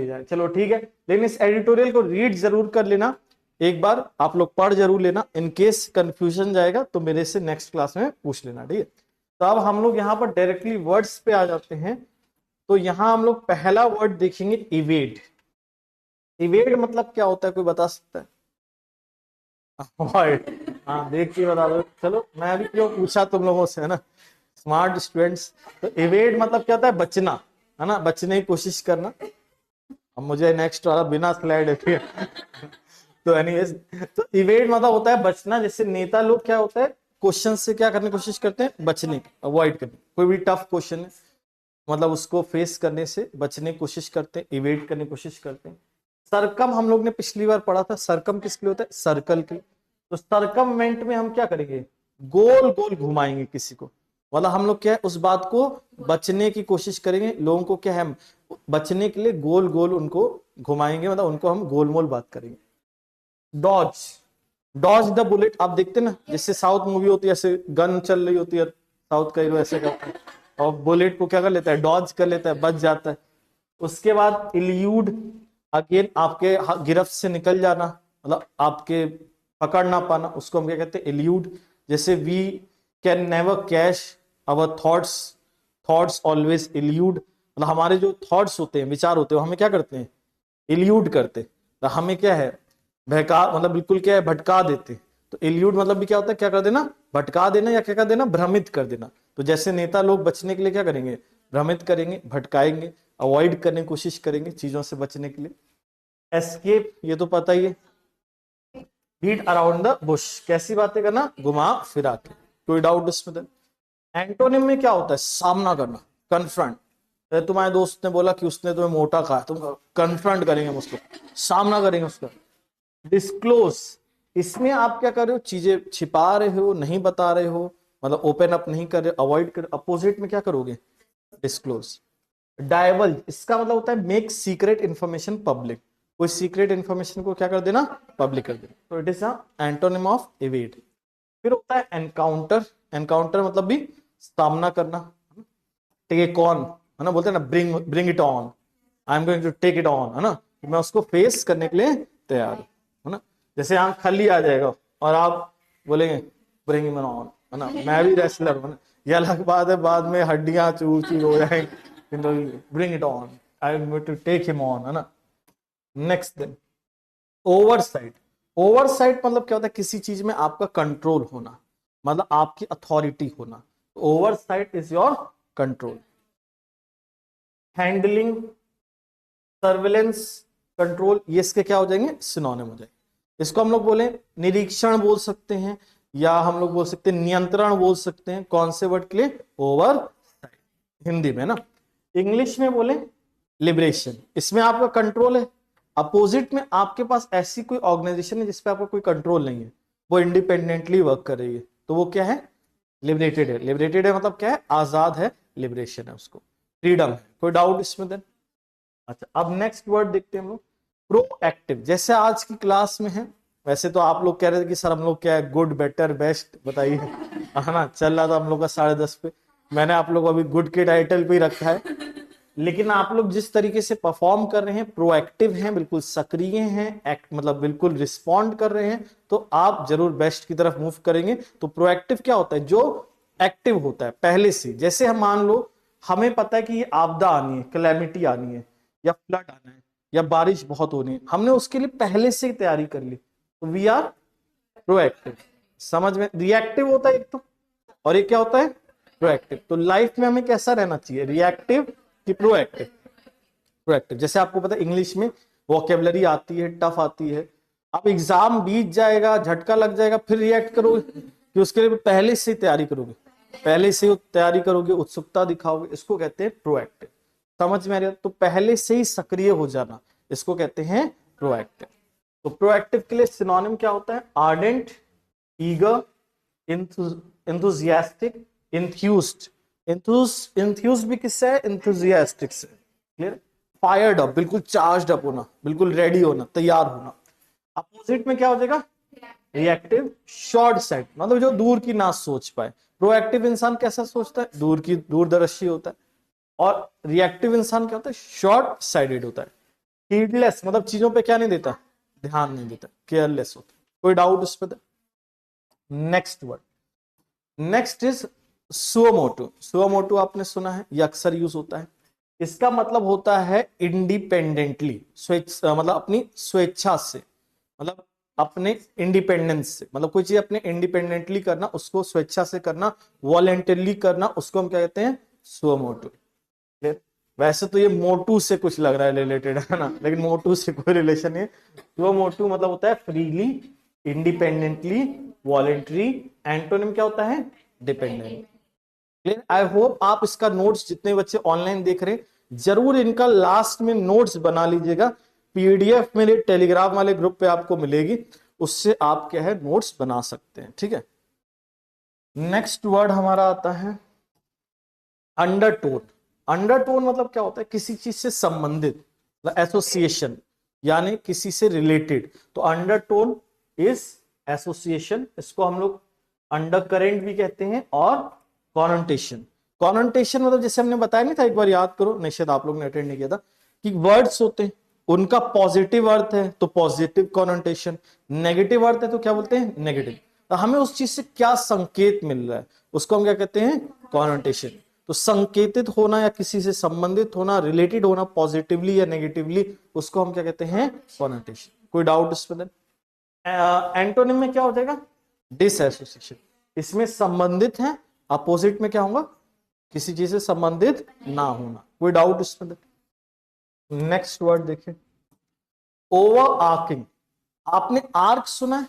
जाए। चलो ठीक है, लेकिन इस एडिटोरियल को रीड जरूर कर लेना, एक बार आप लोग पढ़ जरूर लेना। इन केस कंफ्यूजन जाएगा तो मेरे से नेक्स्ट क्लास में पूछ लेना, ठीक है। तो अब हम लोग यहाँ पर डायरेक्टली वर्ड्स पे आ जाते हैं। तो यहाँ हम लोग पहला वर्ड देखेंगे इवेड। इवेड मतलब क्या होता है, कोई बता सकता है? अवॉइड। हाँ, देख के बता दो। चलो, मैं अभी क्यों पूछा तुम लोगों से, है ना, स्मार्ट स्टूडेंट्स। तो इवेड मतलब क्या होता है? बचना, है ना, बचने की कोशिश करना। अब मुझे नेक्स्ट वाला बिना स्लाइड है तो एनीवेज, तो इवेड मतलब होता है बचना। जैसे नेता लोग क्या होता है, क्वेश्चन से क्या करने की कोशिश करते हैं? बचने की, अवॉइड करने। कोई भी टफ क्वेश्चन है मतलब उसको फेस करने से बचने की कोशिश करते हैं, इवेड करने की कोशिश करते हैं। सरकम हम लोग ने पिछली बार पढ़ा था, सरकम किसके लिए होता है? सर्कल के लिए। तो सरकमवेंट में हम क्या करेंगे? गोल गोल घुमाएंगे किसी को, मतलब हम लोग क्या है, उस बात को बचने की कोशिश करेंगे। लोगों को क्या है, बचने के लिए गोल गोल उनको घुमाएंगे, मतलब उनको हम गोलमोल बात करेंगे। डॉज, डॉज द बुलेट, आप देखते ना, जैसे साउथ मूवी होती है, ऐसे गन चल रही होती है, साउथ का हीरो ऐसे करता है और बुलेट को क्या कर लेता है? डॉज कर लेता है, बच जाता है। उसके बाद इल्यूड, अगेन आपके गिरफ्त से निकल जाना, मतलब आपके पकड़ ना पाना, उसको हम क्या कहते हैं? इल्यूड। जैसे we can never catch our thoughts, thoughts always elude, मतलब हमारे जो थॉट्स होते हैं, विचार होते हैं, वो हमें क्या करते हैं? इल्यूड करते। तो हमें क्या है, बहका, मतलब बिल्कुल क्या है, भटका देते। तो इल्यूड मतलब भी क्या होता है? क्या कर देना? भटका देना, या क्या कर देना? भ्रमित कर देना। तो जैसे नेता लोग बचने के लिए क्या करेंगे? भ्रमित करेंगे, भटकाएंगे, अवॉइड करने की कोशिश करेंगे चीजों से बचने के लिए। एस्केप, ये तो पता ही है। बीट अराउंड द बुश, कैसी बातें करना? घुमा फिरा के। कोई डाउट इसमें? तो एंटोनिम में क्या होता है? सामना करना, कन्फ्रंट। तुम्हारे दोस्त ने बोला कि उसने तुम्हें मोटा कहा, तुम कन्फ्रंट करेंगे उसको, सामना करेंगे उसका। डिस्क्लोज, इसमें आप क्या कर रहे हो? चीजें छिपा रहे हो, नहीं बता रहे हो, मतलब ओपन अप नहीं कर रहे, अवॉइड कर। अपोजिट में क्या करोगे? डिस्क्लोज। डाइवल्ज, इसका मतलब होता है मेक सीक्रेट इंफॉर्मेशन पब्लिक, कोई सीक्रेट इंफॉर्मेशन को क्या कर देना? पब्लिक कर देना। तो it is antonym of evade. फिर होता है एनकाउंटर। एनकाउंटर मतलब भी सामना करना। टेक ऑन, है ना, बोलते हैं ना, bring bring it on, I am going to take it on, है ना, मैं उसको फेस करने के लिए तैयार हूं, है ना। जैसे यहाँ खली आ जाएगा और आप बोलेंगे ब्रिंग हिम ऑन, है ना, मैं भी रेसलर हूं ना, ये अलग बात है, बाद में हड्डियां चूर चूर हो जाएंगी, bring it on, I am going to take him on, है ना। नेक्स्ट दिन ओवरसाइट। ओवरसाइट मतलब क्या होता है? किसी चीज में आपका कंट्रोल होना, मतलब आपकी अथॉरिटी होना। Oversight is your control. Handling, surveillance, control, ये इसके क्या हो जाएंगे? सिनोनिम हो जाएंगे। इसको हम लोग बोले निरीक्षण बोल सकते हैं, या हम लोग बोल सकते हैं नियंत्रण बोल सकते हैं। कौन से वर्ड के लिए? ओवर, हिंदी में ना। इंग्लिश में बोले लिबरेशन, इसमें आपका कंट्रोल है। अपोजिट में आपके पास ऐसी कोई ऑर्गेनाइजेशन है जिसपे आपका कोई कंट्रोल नहीं है, वो इंडिपेंडेंटली वर्क कर रही है, तो वो क्या है? लिबरेटेड है। लिबरेटेड है मतलब क्या है? आजाद है, लिबरेशन है उसको, फ्रीडम है। कोई डाउट इसमें देन? अच्छा, अब नेक्स्ट वर्ड देखते हैं हम लोग, प्रोएक्टिव। जैसे आज की क्लास में है, वैसे तो आप लोग कह रहे थे कि सर हम लोग क्या है, गुड, बेटर, बेस्ट बताइए, है ना, चल रहा था हम लोग का 10:30 पे। मैंने आप लोग को अभी गुड के टाइटल पे ही रखा है, लेकिन आप लोग जिस तरीके से परफॉर्म कर रहे हैं, प्रोएक्टिव हैं, बिल्कुल सक्रिय हैं, एक्ट मतलब बिल्कुल रिस्पॉन्ड कर रहे हैं, तो आप जरूर बेस्ट की तरफ मूव करेंगे। तो प्रोएक्टिव क्या होता है? जो एक्टिव होता है पहले से। जैसे हम मान लो हमें पता है कि ये आपदा आनी है, कैलेमिटी आनी है, या फ्लड आना है, या बारिश बहुत होनी है, हमने उसके लिए पहले से तैयारी कर ली, तो वी आर प्रोएक्टिव। समझ में? रिएक्टिव होता है एक तो, और ये क्या होता है? प्रोएक्टिव। तो लाइफ में हमें कैसा रहना चाहिए? रिएक्टिव कि प्रोएक्टिव? प्रोएक्टिव। जैसे आपको पता है इंग्लिश में वोकेबलरी आती है, टफ आती है, अब एग्जाम बीत जाएगा, झटका लग जाएगा, फिर रिएक्ट करोगे कि उसके लिए पहले से तैयारी करोगे, पहले से तैयारी करोगे, उत्सुकता दिखाओगे, इसको कहते हैं प्रोएक्टिव। समझ में आ रहा है? तो पहले से ही सक्रिय हो जाना, इसको कहते हैं प्रोएक्टिव। तो प्रोएक्टिव के लिए सिनोनिम क्या होता है? Ardent, eager, enthusiastic, enthused. Enthused भी किससे है? इंथुजियास्टिक से। क्लियर? फायर्ड अप, बिल्कुल चार्ज्ड अप होना, बिल्कुल रेडी होना, तैयार होना। अपोजिट में क्या हो जाएगा? रिएक्टिव, शॉर्ट साइट, मतलब जो दूर की ना सोच पाए। प्रोएक्टिव इंसान कैसा सोचता है? दूर की, दूरदर्शी होता है। और रिएक्टिव इंसान क्या होता है? शॉर्ट साइडेड होता है। heedless मतलब चीजों पे क्या नहीं देता, ध्यान नहीं देता, केयरलेस होता। कोई डाउट उस पर? Next word, next is suo motu. Suo motu आपने सुना है, ये अक्सर यूज होता है। इसका मतलब होता है इंडिपेंडेंटली, स्वेच्छा मतलब अपनी स्वेच्छा से, मतलब अपने इंडिपेंडेंस से, मतलब कोई चीज अपने इंडिपेंडेंटली करना, उसको स्वेच्छा से करना, वॉलेंटरली करना, उसको हम क्या कहते हैं, सुओमोटो। वैसे तो ये मोटू से कुछ लग रहा है रिलेटेड, है ना, लेकिन मोटू से कोई रिलेशन नहीं। सुओमोटो मतलब होता है फ्रीली, इंडिपेंडेंटली, वॉलेंटरी। एंटोनिम क्या होता है, डिपेंडेंट। क्लियर? आई होप आप इसका नोट्स, जितने बच्चे ऑनलाइन देख रहे हैं, जरूर इनका लास्ट में नोट्स बना लीजिएगा। पीडीएफ मेरे टेलीग्राम वाले ग्रुप पे आपको मिलेगी, उससे आप क्या है नोट्स बना सकते हैं, ठीक है। नेक्स्ट वर्ड हमारा आता है अंडरटोन। अंडरटोन मतलब क्या होता है, किसी चीज से संबंधित, एसोसिएशन, यानी किसी से रिलेटेड। तो अंडरटोन इज एसोसिएशन, इसको हम लोग अंडर करेंट भी कहते हैं, और कॉनोटेशन। कॉनोटेशन मतलब जैसे हमने बताया नहीं था, एक बार याद करो, नहीं शायद आप लोग ने अटेंड नहीं किया था, कि वर्ड्स होते हैं, उनका पॉजिटिव अर्थ है तो पॉजिटिव कॉनोटेशन, नेगेटिव अर्थ है तो क्या बोलते हैं, नेगेटिव। तो हमें उस चीज से क्या संकेत मिल रहा है, उसको हम क्या कहते हैं, कॉनोटेशन। तो संकेतित होना या किसी से संबंधित होना, रिलेटेड होना पॉजिटिवली या नेगेटिवली, उसको हम क्या कहते हैं, कॉनोटेशन। कोई डाउट इस पर? एंटोनिम में क्या हो जाएगा, डिसएसोसिएशन। इसमें संबंधित है, अपोजिट में क्या होगा, किसी चीज से संबंधित ना होना। कोई डाउट इसमें? नेक्स्ट वर्ड देखिए, ओवर आर्किंग। आपने आर्क सुना है?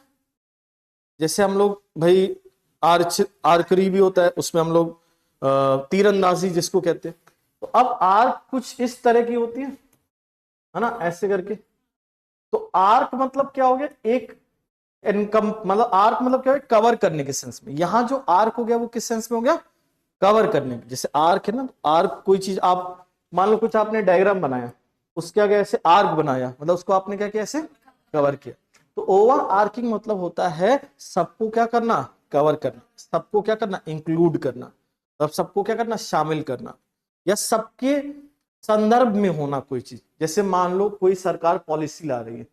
जैसे हम लोग भाई आर्करी भी होता है, उसमें हम लोग तीरंदाजी जिसको कहते हैं। तो अब आर्क कुछ इस तरह की होती है ना, ऐसे करके। तो आर्क मतलब क्या हो गया, एक इनकम, मतलब आर्क मतलब क्या है, कवर करने के सेंस में। यहां जो आर्क हो गया वो किस सेंस में हो गया, कवर करने में। जैसे आर्क है ना, आर्क कोई चीज आप मान लो कुछ आपने डायग्राम बनाया, उसके आगे ऐसे आर्क बनाया, मतलब उसको आपने क्या किया, ऐसे कवर किया। तो ओवर आर्किंग मतलब होता है सबको क्या करना, कवर करना, सबको क्या करना, इंक्लूड करना, अब सबको क्या करना, शामिल करना, या सबके संदर्भ में होना कोई चीज। जैसे मान लो कोई सरकार पॉलिसी ला रही है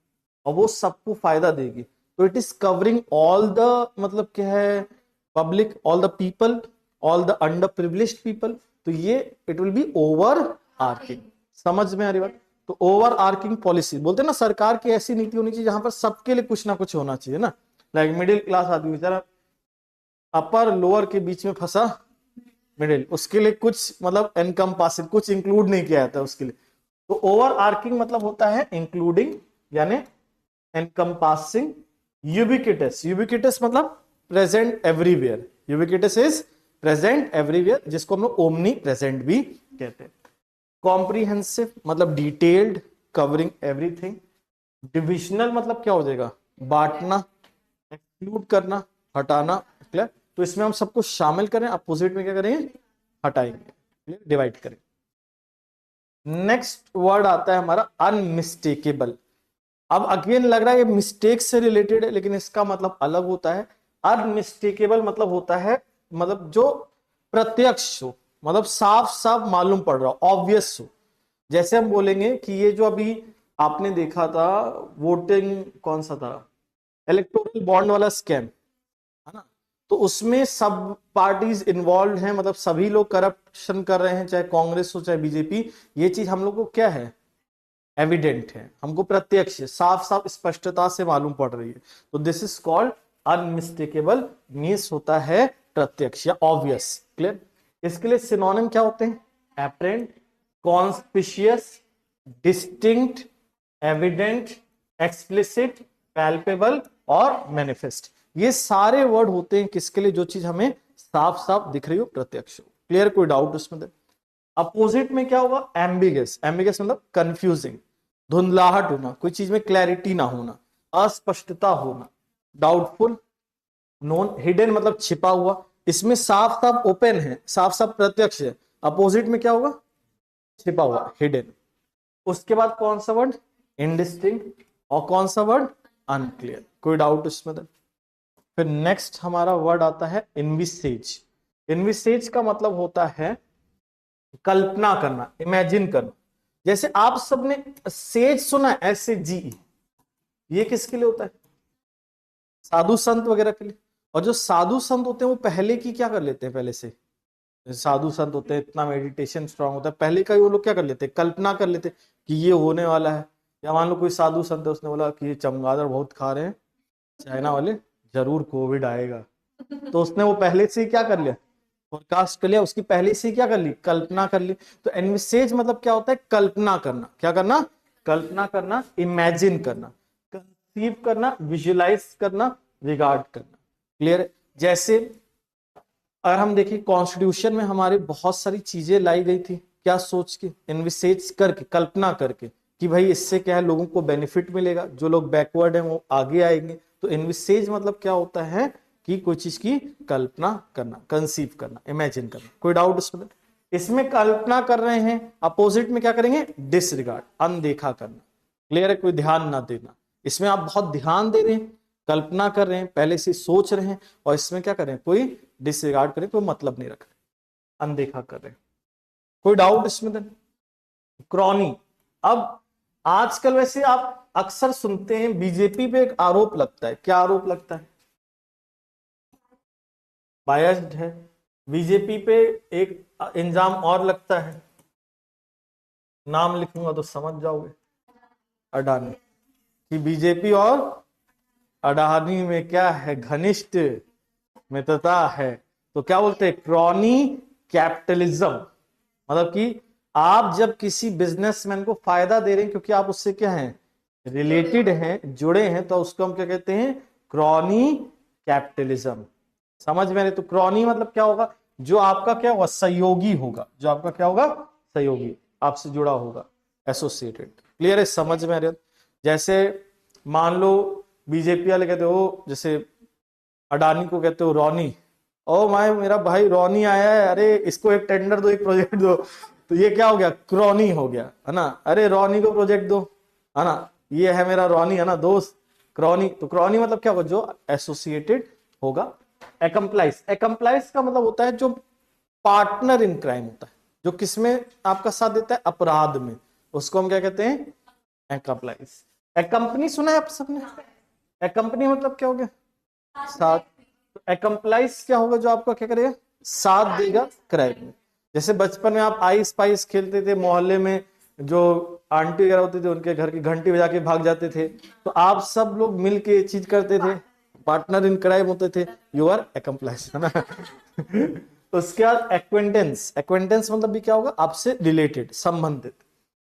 और वो सबको फायदा देगी, तो it is covering all the, मतलब क्या है, public, all the people, all the underprivileged people. तो ये it will be overarching. समझ में आ रही बात? तो ओवर आर्किंग पॉलिसी बोलते हैं ना, सरकार की ऐसी नीति होनी चाहिए जहां पर सबके लिए कुछ ना कुछ होना चाहिए ना। लाइक मिडिल क्लास आदमी बेचारा अपर लोअर के बीच में फंसा, मिडिल, उसके लिए कुछ मतलब एनकम्पासिंग, कुछ इंक्लूड नहीं किया जाता उसके लिए। तो ओवर आर्किंग मतलब होता है इंक्लूडिंग, यानी एनकम्पासिंग। यूबिक्विटस, यूबिक्विटस मतलब present everywhere, ubiquitous is present everywhere, जिसको हम लोग ओमनी प्रेजेंट भी कहते हैं। कॉम्प्रीहेंसिव मतलब डिटेल्ड, कवरिंग एवरीथिंग। डिविजनल मतलब क्या हो जाएगा, बांटना, एक्सक्लूड करना, हटाना। क्लियर? तो इसमें हम सबको शामिल करें, अपोजिट में क्या करेंगे, हटाएंगे, डिवाइड करें। नेक्स्ट वर्ड आता है हमारा अनमिस्टेकेबल। अब अगेन लग रहा है ये मिस्टेक से रिलेटेड है, लेकिन इसका मतलब अलग होता है। अनमिस्टेकेबल मतलब होता है, मतलब जो प्रत्यक्ष हो, मतलब साफ साफ मालूम पड़ रहा हो, ऑब्वियस हो। जैसे हम बोलेंगे कि ये जो अभी आपने देखा था, वोटिंग कौन सा था, इलेक्टोरल बॉन्ड वाला स्कैम, है ना, तो उसमें सब पार्टीज इन्वॉल्व हैं, मतलब सभी लोग करप्शन कर रहे हैं, चाहे कांग्रेस हो चाहे बीजेपी। ये चीज हम लोग को क्या है, एविडेंट है, हमको प्रत्यक्ष साफ साफ स्पष्टता से मालूम पड़ रही है। तो this is called unmistakable, means होता है प्रत्यक्ष या ऑब्वियस। क्लियर? इसके लिए सिनोनिम क्या होते हैं, apparent, conspicuous, distinct, evident, explicit, palpable और मैनिफेस्ट। ये सारे वर्ड होते हैं किसके लिए, जो चीज हमें साफ साफ दिख रही हो, प्रत्यक्ष हो। क्लियर? कोई डाउट उसमें? अपोजिट में क्या होगा, एम्बिगस। एम्बिगस मतलब कंफ्यूजिंग, धुंधलाहट होना, कोई चीज में क्लैरिटी ना होना, अस्पष्टता होना, डाउटफुल। नोन, हिडन मतलब छिपा हुआ, इसमें साफ साफ ओपन है, साफ साफ प्रत्यक्ष है। अपोजिट में क्या होगा, छिपा हुआ, हिडन। उसके बाद कौन सा वर्ड, इनडिस्टिंक्ट, और कौन सा वर्ड, अनक्लियर। कोई डाउट इसमें? फिर नेक्स्ट हमारा वर्ड आता है इनविसेज। इनविसेज का मतलब होता है कल्पना करना, इमेजिन करना। जैसे आप सबने सेज सुना है, SAGE, ये किसके लिए होता है? साधु संत वगैरह के लिए। और जो साधु संत होते हैं वो पहले की क्या कर लेते हैं, पहले से साधु संत होते हैं, इतना मेडिटेशन स्ट्रांग होता है, पहले का ही वो लोग क्या कर लेते हैं, कल्पना कर लेते हैं कि ये होने वाला है। या मान लो कोई साधु संत है, उसने बोला कि ये चमगादड़ बहुत खा रहे हैं चाइना वाले, जरूर कोविड आएगा, तो उसने वो पहले से ही क्या कर लिया, फोरकास्ट कर लिया, उसकी पहले से ही क्या कर ली, कल्पना कर ली। तो एनविसेज मतलब क्या होता है, कल्पना करना। क्या करना, कल्पना करना, इमेजिन करना, कंसीव करना, विजुलाइज करना, रिगार्ड करना। क्लियर है? जैसे अगर हम देखिए कॉन्स्टिट्यूशन में हमारे बहुत सारी चीजें लाई गई थी, क्या सोच के, इन्विसेज करके, कल्पना करके कि भाई इससे क्या है, लोगों को बेनिफिट मिलेगा, जो लोग बैकवर्ड हैं वो आगे आएंगे। तो इन्विसेज मतलब क्या होता है कि कोई चीज की कल्पना करना, कंसीव करना, इमेजिन करना। कोई डाउट इसमें? इसमें कल्पना कर रहे हैं, अपोजिट में क्या करेंगे, डिसरिगार्ड, अनदेखा करना। क्लियर है? कोई ध्यान ना देना। इसमें आप बहुत ध्यान दे रहे हैं, कल्पना कर रहे हैं, पहले से सोच रहे हैं, और इसमें क्या करें, कोई डिसरिगार्ड करें, कोई मतलब नहीं रख रहे, अनदेखा कर रहे हैं। कोई डाउट इसमें? Then crony. अब आजकल वैसे आप अक्सर सुनते हैं बीजेपी पे एक आरोप लगता है, क्या आरोप लगता है, बायस्ड है। बीजेपी पे एक इल्जाम और लगता है, नाम लिखूंगा तो समझ जाओगे, अडानी, कि बीजेपी और अडानी में क्या है, घनिष्ठ मित्रता है। तो क्या बोलते हैं, क्रॉनी कैपिटलिज्म। मतलब कि आप जब किसी बिजनेसमैन को फायदा दे रहे हैं क्योंकि आप उससे क्या है, रिलेटेड हैं, जुड़े हैं, तो उसको हम क्या कहते हैं, क्रॉनी कैपिटलिज्म। समझ में? तो क्रॉनी मतलब क्या होगा, जो आपका क्या होगा, सहयोगी होगा, जो आपका क्या होगा, सहयोगी, आपसे जुड़ा होगा, एसोसिएटेड। क्लियर है? समझ में आ रहा है? जैसे मान लो बीजेपी वाले कहते हो, जैसे अडानी को कहते हो रॉनी, ओ माय मेरा भाई रॉनी आया है, अरे इसको एक टेंडर दो, एक प्रोजेक्ट दो, तो ये क्या हो गया, क्रॉनी हो गया, है ना। अरे रॉनी को प्रोजेक्ट दो, है ना, ये है मेरा रॉनी, है ना दोस्त, क्रॉनी। तो क्रॉनी मतलब क्या होगा, जो एसोसिएटेड होगा। एकम्प्लाइज, एकम्प्लाइज का मतलब होता है जो पार्टनर इन क्राइम होता है, जो किसमें आपका साथ देता है, अपराध में, उसको हम क्या कहते हैं, एकम्प्लाइज। एकम्पनी सुना है आप सबने, एकम्पनी मतलब क्या हो गया, साथ। एकम्प्लाइज क्या होगा, जो आपका क्या करेगा, साथ देगा क्राइम में। जैसे बचपन में आप आइस पाइस खेलते थे, मोहल्ले में जो आंटी वगैरह होती थी उनके घर की घंटी बजा के भाग जाते थे, तो आप सब लोग मिल के चीज करते थे, पार्टनर इन क्राइम होते थे, यू आर एकम्प्लाइज, है ना। उसके बाद एक्वेंटेंस, एक्वेंटेंस मतलब भी क्या होगा, आपसे रिलेटेड, संबंधित।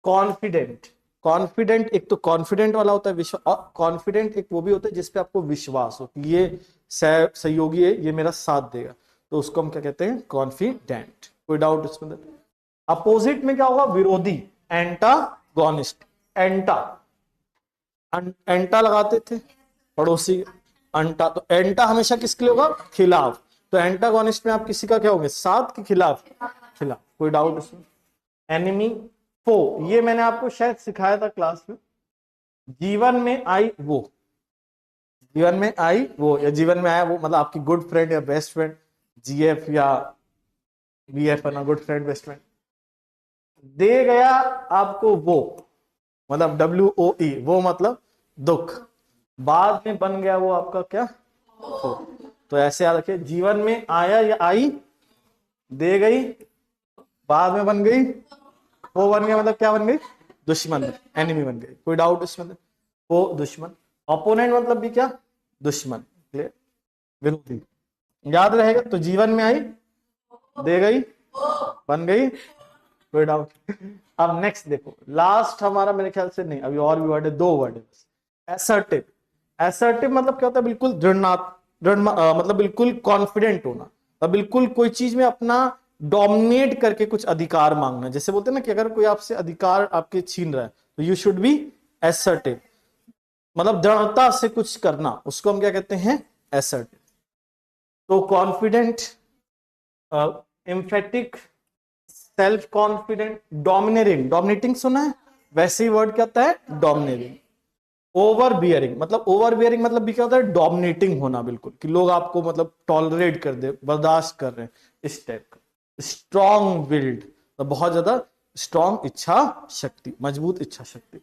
कॉन्फिडेंट, कॉन्फिडेंट एक तो कॉन्फिडेंट वाला होता है, विश्वास, और कॉन्फिडेंट एक वो भी होता है जिसपे आपको विश्वास हो कि ये सहयोगी है, ये मेरा साथ देगा, तो उसको हम क्या कहते हैं, कॉन्फिडेंट। कोई डाउट इसमें? अपोजिट में क्या होगा, विरोधी, एंटागोनिस्ट। एंटा, एंटा लगाते थे पड़ोसी, अंटा, तो एंटा हमेशा किसके लिए होगा, खिलाफ। तो एंटागोनिस्ट में आप किसी का क्या होंगे, साथ के खिलाफ, खिलाफ। कोई डाउट इसमें? एनिमी, फो, ये मैंने आपको शायद सिखाया था क्लास में। जीवन में आई वो, जीवन में आई वो, या जीवन में आया वो, मतलब आपकी गुड फ्रेंड या बेस्ट फ्रेंड, GF या BF है ना, गुड फ्रेंड बेस्ट फ्रेंड। दे गया आपको वो, मतलब WOE, वो मतलब दुख, बाद में बन गया वो आपका क्या, हो। तो ऐसे याद रखिए, जीवन में आया या आई, दे गई, बाद में बन गई, वो बन गया, मतलब क्या बन गई, दुश्मन, एनिमी बन गई। कोई डाउट इसमें? वो दुश्मन। ओपोनेंट मतलब भी क्या, दुश्मन, क्लियर, विरोधी। याद रहेगा, तो जीवन में आई, दे गई, बन गई। कोई डाउट? अब नेक्स्ट देखो, लास्ट हमारा मेरे ख्याल से नहीं, अभी और भी वर्ड है, 2 वर्ड है बस। एसर्टिव, एसर्टिव मतलब क्या होता है, बिल्कुल मतलब बिल्कुल कॉन्फिडेंट होना, बिल्कुल कोई चीज में अपना डोमिनेट करके कुछ अधिकार मांगना। जैसे बोलते हैं ना कि अगर कोई आपसे अधिकार आपके छीन रहा है, तो यू शुड बी एसर्टिव, मतलब दृढ़ता से कुछ करना, उसको हम क्या कहते हैं, एसर्टिव। तो confident, emphatic, self confident, dominating, dominating सुना है, वैसे ही वर्ड क्या होता है, डोमिनेटिंग। ओवर बियरिंग, मतलब ओवर बियरिंग मतलब भी क्या होता है, डोमिनेटिंग होना, बिल्कुल कि लोग आपको मतलब टॉलरेट कर दे, बर्दाश्त कर रहे हैं, इस टाइप का। स्ट्रॉन्ग विल्ड, तो बहुत ज्यादा स्ट्रॉन्ग इच्छा शक्ति, मजबूत इच्छा शक्ति।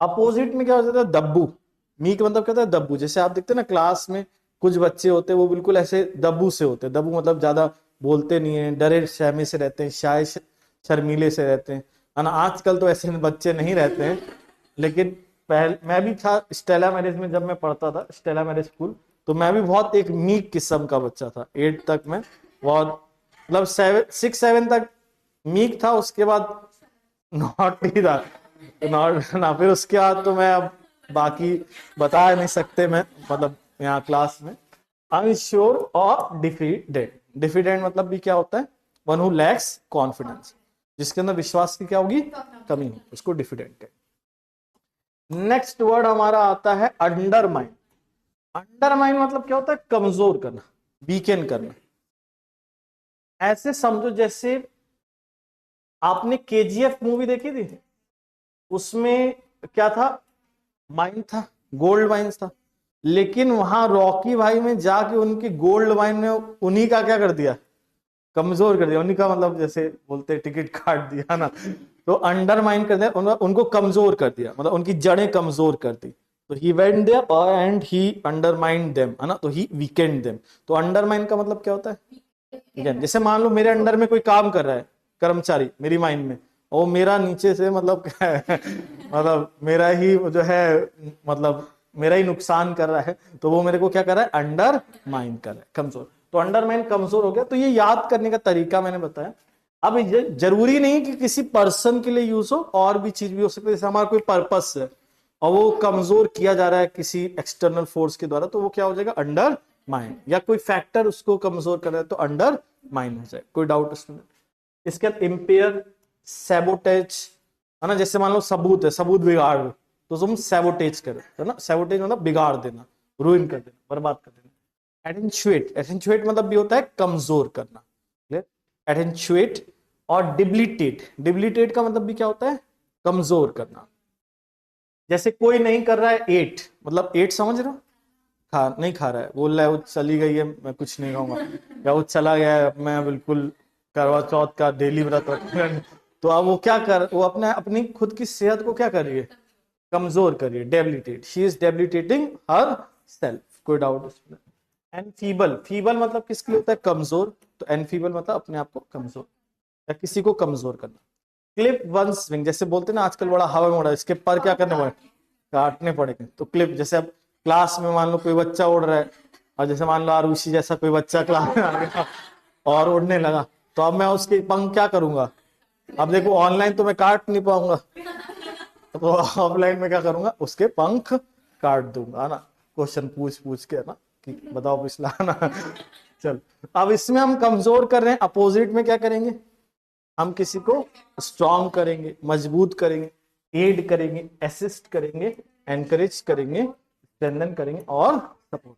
अपोजिट में क्या हो जाता है, दब्बू। मीक मतलब क्या होता है, दब्बू। जैसे आप देखते हैं ना क्लास में कुछ बच्चे होते हैं वो बिल्कुल ऐसे दब्बू से होते हैं। दब्बू मतलब ज्यादा बोलते नहीं है, डरे सहमे से रहते हैं, शाय शर्मीले से रहते हैं, है ना। आजकल तो ऐसे बच्चे नहीं रहते हैं, लेकिन पहले मैं भी था स्टेला मैरिज में, जब मैं पढ़ता था स्टेला मैरिज स्कूल, तो मैं भी बहुत एक मीक किस्म का बच्चा था। 8 तक मैं बहुत, मतलब 6-7 तक मीक था, उसके बाद नॉटी था। नॉट ना, फिर उसके बाद तो मैं अब बाकी बता नहीं सकते मैं, मतलब यहाँ क्लास में। अनश्योर और डिफिडेंट। डिफिडेंट मतलब भी क्या होता है, वन हु लैक्स कॉन्फिडेंस, जिसके अंदर विश्वास की क्या होगी, कमी होगी, उसको डिफिडेंट है। नेक्स्ट वर्ड हमारा आता है अंडरमाइन। अंडरमाइन मतलब क्या होता है, कमजोर करना, वीकेन करना। ऐसे समझो जैसे आपने केजीएफ मूवी देखी थी, उसमें क्या था, माइन था, गोल्ड माइंस था, लेकिन वहां रॉकी भाई में जाके उनकी गोल्ड माइन ने उन्हीं का क्या कर दिया, कमजोर कर दिया। उन्हीं का मतलब जैसे बोलते टिकट काट दिया ना, तो अंडरमाइन कर दिया, उनको कमजोर कर दिया, मतलब उनकी जड़ें कमजोर कर दी। तो he went there and he undermined them, है ना, तो ही वीकेंड देम। तो अंडरमाइन का मतलब क्या होता है, again, जैसे मान लो मेरे अंडर में कोई काम कर रहा है, कर्मचारी मेरी माइंड में, और मेरा नीचे से मतलब क्या है मतलब मेरा ही जो है, मतलब मेरा ही नुकसान कर रहा है, तो वो मेरे को क्या कर रहा है, अंडर माइंड कर रहा है, कमजोर। तो अंडर माइंड कमजोर हो गया। तो ये याद करने का तरीका मैंने बताया। अब ये जरूरी नहीं कि किसी पर्सन के लिए यूज हो, और भी चीज भी हो सकती है। जैसे हमारा कोई पर्पस है और वो कमजोर किया जा रहा है किसी एक्सटर्नल फोर्स के द्वारा, तो वो क्या हो जाएगा, अंडर माइंड। या कोई फैक्टर उसको कमजोर कर रहा है तो अंडर माइंड हो जाए, कोई डाउट उसमें। इसके बाद इम्पेयर, सैबोटेज, है ना। जैसे मान लो सबूत है, सबूत बिगाड़ दो, तो तुम सैबोटेज करो, है ना। सैबोटेज मतलब बिगाड़ देना, रूइन कर देना, बर्बाद कर देना। एटेंचुएट, एटेंचुएट मतलब भी होता है कमजोर करना, एटेंचुएट। और डिब्लिटेट, डिब्लिटेट का मतलब भी क्या होता है, कमजोर करना। जैसे कोई नहीं कर रहा है एट, मतलब एट समझ रहे हो, खा नहीं खा रहा है, बोल रहा है वो चली गई है मैं कुछ नहीं खाऊंगा, या वो चला गया है मैं बिल्कुल करवा चौथ का डेली व्रत रखूंगा। तो अब वो क्या कर, वो अपने अपनी खुद की सेहत को क्या कर रही है, कमजोर कर रही है, debilitate, she is debilitating her self, कोई डाउट उसमें। एनफीबल, फीबल मतलब किसके लिए होता है, कमजोर। तो एनफीबल मतलब अपने आप को कमजोर या किसी को कमजोर करना। क्लिप वन स्विंग, जैसे बोलते हैं ना आजकल बड़ा हवा में उड़ा, इसके पर क्या करने पड़े, काटने पड़ेंगे। तो क्लिप, जैसे अब क्लास में मान लो कोई बच्चा उड़ रहा है, और जैसे मान लो आरुषि जैसा कोई बच्चा क्लास में आ गया और उड़ने लगा, तो अब मैं उसके पंख क्या करूंगा, अब देखो ऑनलाइन तो मैं काट नहीं पाऊंगा, तो ऑफलाइन में क्या करूंगा, उसके पंख काट दूंगा, है ना। क्वेश्चन पूछ पूछ के, है ना, कि बताओ पिछला, है ना। चल, अब इसमें हम कमजोर कर रहे हैं, अपोजिट में क्या करेंगे, हम किसी को स्ट्रॉन्ग करेंगे, मजबूत करेंगे, एड करेंगे, असिस्ट करेंगे, एनकरेज करेंगे, स्ट्रेंथन करेंगे और सपोर्ट।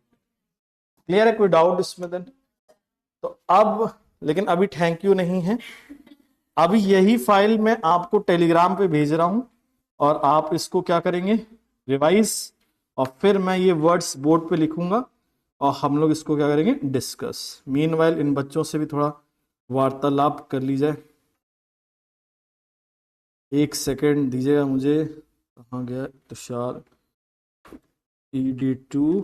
क्लियर है, कोई डाउट इसमें देन। तो अब लेकिन अभी थैंक यू नहीं है, अभी यही फाइल मैं आपको टेलीग्राम पे भेज रहा हूं, और आप इसको क्या करेंगे, रिवाइज, और फिर मैं ये वर्ड्स बोर्ड पे लिखूंगा और हम लोग इसको क्या करेंगे, डिस्कस। मीनवाइल इन बच्चों से भी थोड़ा वार्तालाप कर ली जाए। एक सेकेंड दीजिएगा मुझे, कहाँ गया तुषार, ED2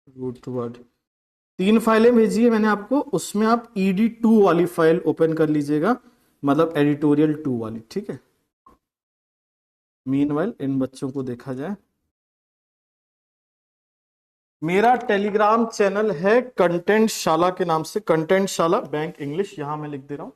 रूट वर्ड। 3 फाइलें भेजी है मैंने आपको, उसमें आप ED2 वाली फाइल ओपन कर लीजिएगा, मतलब एडिटोरियल 2 वाली, ठीक है। मीनवाइल इन बच्चों को देखा जाए। मेरा टेलीग्राम चैनल है कंटेंट शाला के नाम से, कंटेंट शाला बैंक इंग्लिश, यहां मैं लिख दे रहा हूं।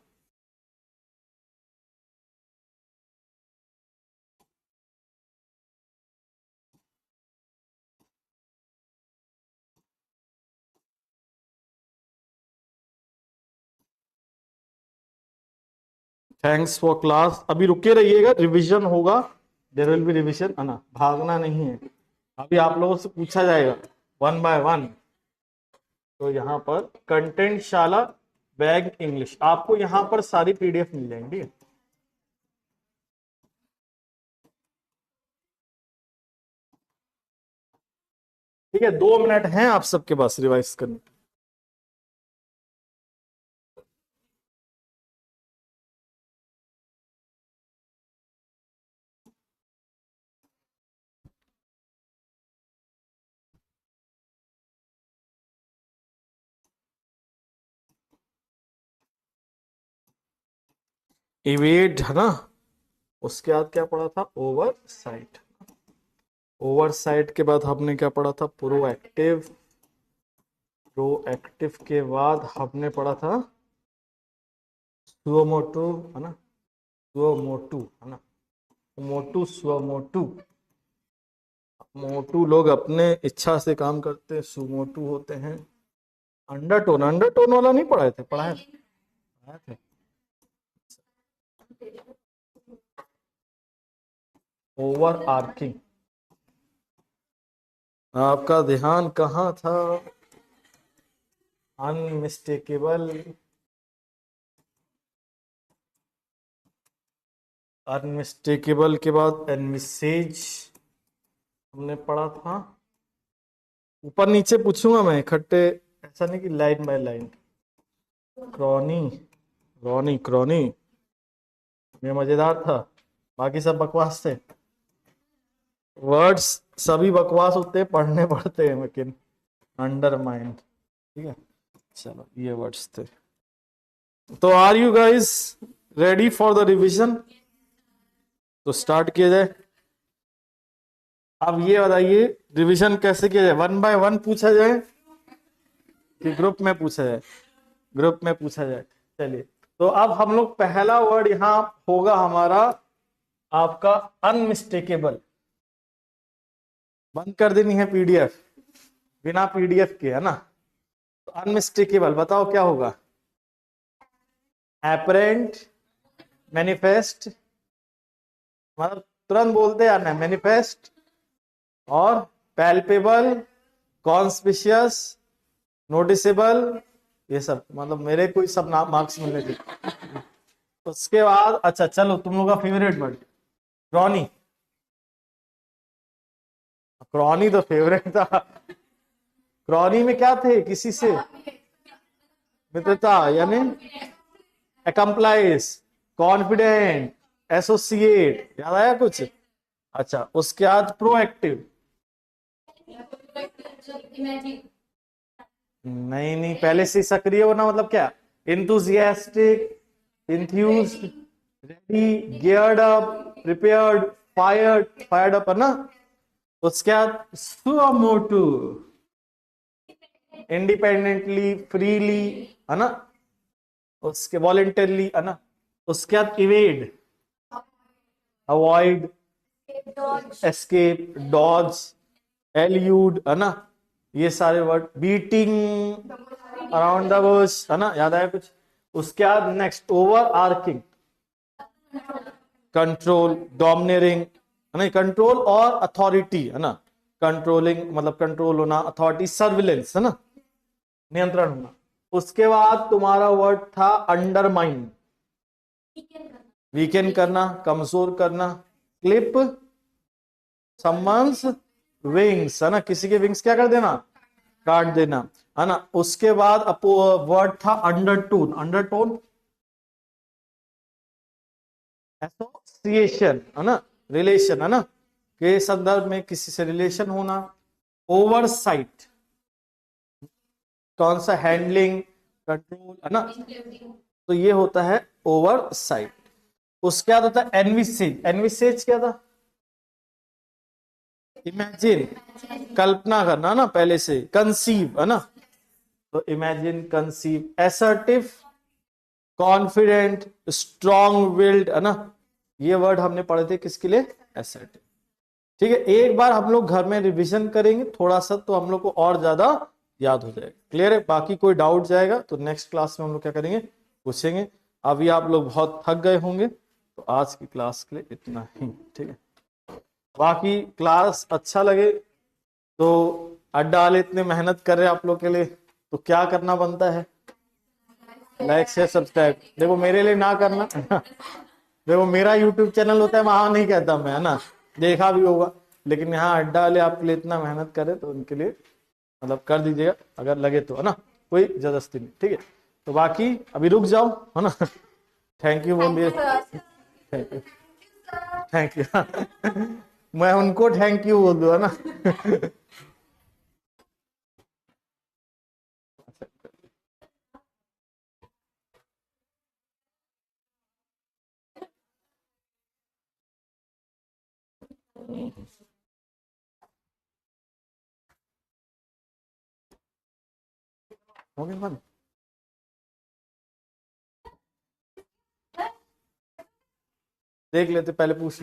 थैंक्स फॉर क्लास, अभी रुके रहिएगा, रिवीजन होगा, देयर विल बी रिवीजन, है ना, भागना नहीं है। अभी आप लोगों से पूछा जाएगा 1 बाय 1। तो यहाँ पर कंटेंट शाला बैंक इंग्लिश, आपको यहाँ पर सारी PDF मिल जाएंगी। ठीक है, 2 मिनट हैं आप सबके पास रिवाइज करने। इवेड है ना, उसके बाद क्या पढ़ा था, ओवर साइट। ओवर साइट के बाद हमने क्या पढ़ा था, प्रोएक्टिव। प्रोएक्टिव के बाद हमने पढ़ा था सुओमोटो, है ना, सुओमोटू, है ना, मोटू सुओमोटू। मोटू लोग अपने इच्छा से काम करते हैं, सुमोटू होते हैं। अंडरटोन, अंडरटोन वाला नहीं पढ़ाए थे, पढ़ाए थे। ओवर आर्किंग, आपका ध्यान कहाँ था, अनमिस्टेकेबल। अनमिस्टेकेबल के बाद एनमिसेज हमने पढ़ा था। ऊपर नीचे पूछूंगा मैं इकट्ठे, ऐसा नहीं कि line by line. Crony, crony, crony ये मजेदार था, बाकी सब बकवास थे। वर्ड्स सभी बकवास होते हैं, पढ़ने पड़ते हैं लेकिन। अंडरमाइंड, ठीक है, चलो ये वर्ड्स थे। तो are you guys ready for the revision? तो स्टार्ट किया जाए। अब ये बताइए रिवीजन कैसे किया जाए, वन बाय वन पूछा जाए कि ग्रुप में पूछा जाए? ग्रुप में पूछा जाए, चलिए। तो अब हम लोग पहला वर्ड यहां होगा हमारा आपका अनमिस्टेकेबल। बंद कर देनी है पीडीएफ, बिना पीडीएफ के, है ना। तो अनमिस्टेकेबल बताओ क्या होगा? एपरेंट, मैनिफेस्ट, मतलब तुरंत बोलते यार ना, मैनिफेस्ट, और पैल्पेबल, कॉन्स्पिशियस, नोटिसेबल, ये सब, मतलब मेरे कोई सब नाम मार्क्स मिलने थे। उसके बाद अच्छा चलो, तुम लोग का फेवरेट वर्ड क्रॉनी। क्रॉनी तो फेवरेट था। क्रॉनी में क्या थे, किसी से मित्रता, यानी अकम्प्लाइज, कॉन्फिडेंट, एसोसिएट, याद आया कुछ? अच्छा, उसके बाद प्रोएक्टिव। नहीं नहीं, पहले से सक्रिय होना मतलब क्या? Enthusiastic, enthused, ready, geared up, prepared, fired, fired up, है ना। उसके बाद सुमोटू, इंडिपेंडेंटली, फ्रीली, है ना। उसके वॉलेंटरली, है ना। उसके बाद evade, avoid, escape, dodge, elude, है ना। ये सारे word, beating around the bush, है ना, याद आया कुछ? उसके बाद next overarching, control, dominating, है ना, कंट्रोल और अथॉरिटी, है ना। कंट्रोलिंग मतलब कंट्रोल होना, अथॉरिटी सर्विलेंस, है ना, नियंत्रण होना। उसके बाद तुम्हारा वर्ड था अंडरमाइन, वीकेंड करना, कमजोर करना, क्लिप समन्स विंग्स, है ना, किसी के विंग्स क्या कर देना, काट देना, है ना। उसके बाद वर्ड था अंडरटोन, अंडरटोन एसोसिएशन, है ना, रिलेशन, है ना, के संदर्भ में किसी से रिलेशन होना। ओवरसाइट कौन सा, हैंडलिंग, कंट्रोल, है ना। तो ये होता है ओवरसाइट। उसके बाद होता है एनविसेज, एनविसेज क्या था? इमेजिन, कल्पना करना ना, पहले से कंसीव, है ना। तो imagine, conceive, assertive, confident, strong willed, है ना। ये वर्ड हमने पढ़े थे किसके लिए, एसर्टिव। ठीक है, एक बार हम लोग घर में रिवीजन करेंगे थोड़ा सा, तो हम लोग को और ज्यादा याद हो जाएगा। क्लियर है? बाकी कोई डाउट जाएगा तो नेक्स्ट क्लास में हम लोग क्या करेंगे, पूछेंगे। अभी आप लोग बहुत थक गए होंगे, तो आज की क्लास के लिए इतना ही, ठीक है। बाकी क्लास अच्छा लगे तो, अड्डा वाले इतने मेहनत कर रहे हैं आप लोग के लिए, तो क्या करना बनता है, लाइक शेयर सब्सक्राइब। देखो मेरे लिए ना करना देखो मेरा यूट्यूब चैनल होता है, वहां नहीं कहता मैं, है ना, देखा भी होगा। लेकिन यहाँ अड्डा वाले आपके लिए इतना मेहनत करे तो उनके लिए मतलब कर दीजिएगा अगर लगे तो, है ना, कोई जबरदस्ती नहीं, ठीक है। तो बाकी अभी रुक जाओ, है ना। थैंक यू बोलिए, थैंक यू, थैंक यू मैं उनको थैंक यू बोल दूं, है ना हो गया बंद। देख लेते, पहले पूछ